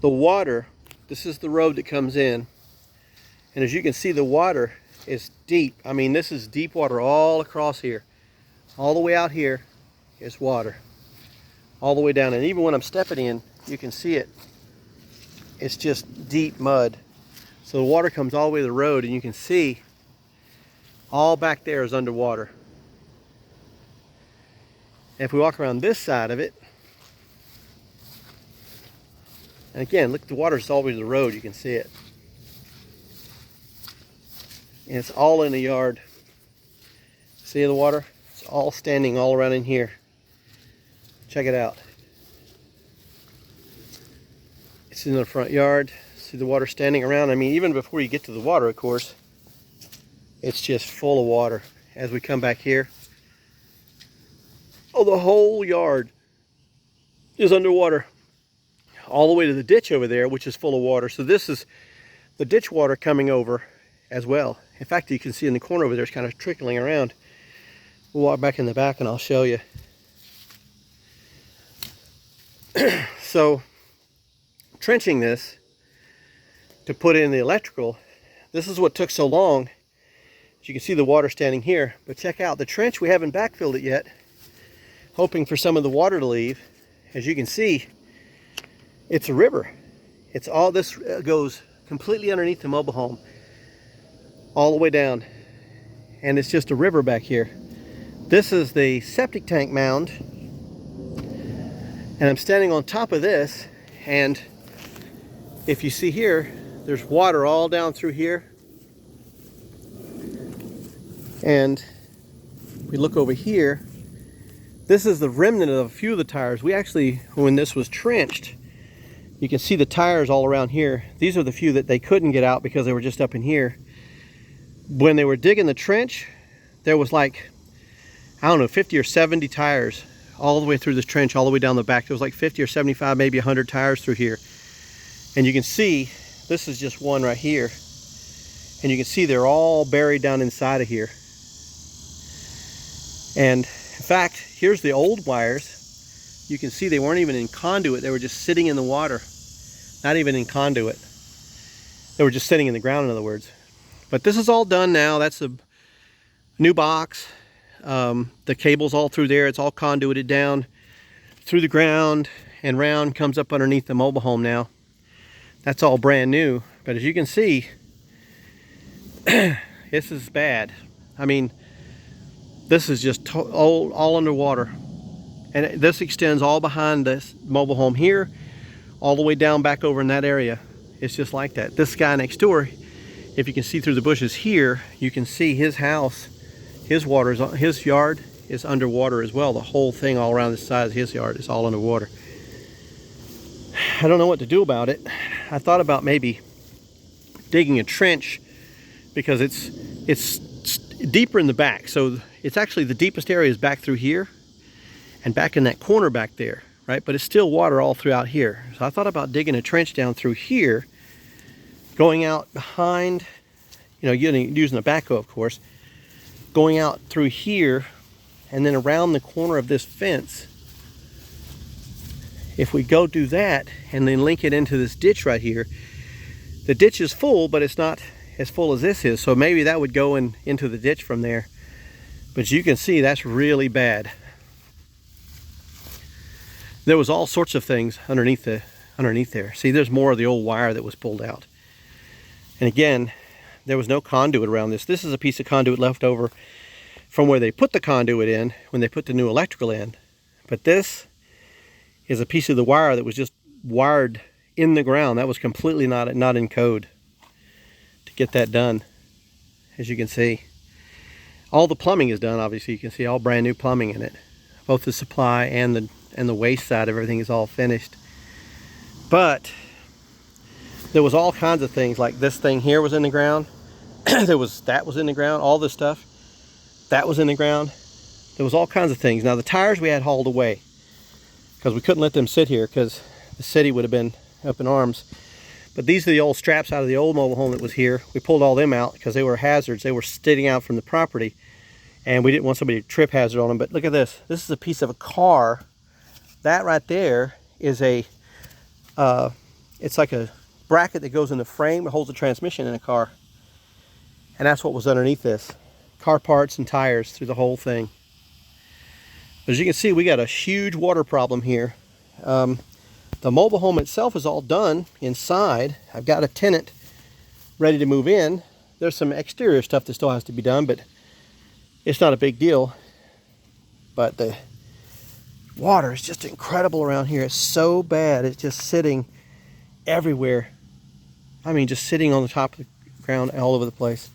the water, this is the road that comes in, and as you can see, the water is deep. I mean, this is deep water all across here. All the way out here is water. All the way down, and even when I'm stepping in, you can see it. It's just deep mud. So the water comes all the way to the road, and you can see all back there is underwater. And if we walk around this side of it, and again, look, the water's all the way to the road, you can see it. And it's all in the yard. See the water? It's all standing all around in here. Check it out. It's in the front yard. See the water standing around. I mean, even before you get to the water, of course, it's just full of water. As we come back here, oh, the whole yard is underwater. All the way to the ditch over there, which is full of water. So this is the ditch water coming over as well. In fact, you can see in the corner over there, it's kind of trickling around. We'll walk back in the back and I'll show you. So, trenching this to put in the electrical, this is what took so long. As you can see, the water standing here, but check out the trench. We haven't backfilled it yet, hoping for some of the water to leave. As you can see, it's a river. It's all, this goes completely underneath the mobile home, all the way down, and it's just a river back here. This is the septic tank mound, and I'm standing on top of this, and if you see here, there's water all down through here. And we look over here, this is the remnant of a few of the tires. We actually, when this was trenched, you can see the tires all around here. These are the few that they couldn't get out because they were just up in here. When they were digging the trench, there was like, I don't know, 50 or 70 tires all the way through this trench, all the way down the back. There was like 50 or 75, maybe 100 tires through here. And you can see, this is just one right here. And you can see they're all buried down inside of here. And in fact, here's the old wires. You can see they weren't even in conduit. They were just sitting in the water. Not even in conduit. They were just sitting in the ground, in other words. But this is all done now. That's a new box. The cable's all through there. It's all conduited down through the ground and round, comes up underneath the mobile home now. That's all brand new. But as you can see, this is bad. I mean, this is just all underwater. And this extends all behind this mobile home here, all the way down back over in that area. It's just like that. This guy next door, if you can see through the bushes here, you can see his house, his yard is underwater as well. The whole thing all around the side of his yard is all underwater. I don't know what to do about it. I thought about maybe digging a trench, because it's deeper in the back. So it's actually, the deepest area is back through here and back in that corner back there, right? But it's still water all throughout here. So I thought about digging a trench down through here, going out behind, you know, using a backhoe, of course, going out through here and then around the corner of this fence. If we go do that and then link it into this ditch right here, the ditch is full, but it's not as full as this is. So maybe that would go into the ditch from there. But you can see that's really bad. There was all sorts of things underneath there. See, there's more of the old wire that was pulled out. And again, there was no conduit around this. This is a piece of conduit left over from where they put the conduit in when they put the new electrical in. But this is a piece of the wire that was just wired in the ground. That was completely not in code to get that done. As you can see, all the plumbing is done. Obviously, you can see all brand new plumbing in it. Both the supply and the waste side of everything is all finished. But there was all kinds of things, like this thing here was in the ground. That was in the ground. All this stuff that was in the ground. There was all kinds of things. Now the tires we had hauled away because we couldn't let them sit here because the city would have been up in arms. But these are the old straps out of the old mobile home that was here. We pulled all them out because they were hazards. They were sticking out from the property, and we didn't want somebody to trip hazard on them. But look at this. This is a piece of a car. That right there is a It's like a bracket that goes in the frame that holds the transmission in a car. And that's what was underneath this. Car parts and tires through the whole thing. But as you can see, we got a huge water problem here. The mobile home itself is all done inside. I've got a tenant ready to move in. There's some exterior stuff that still has to be done, but it's not a big deal. But the water is just incredible around here. It's so bad. It's just sitting everywhere. I mean, just sitting on the top of the ground all over the place.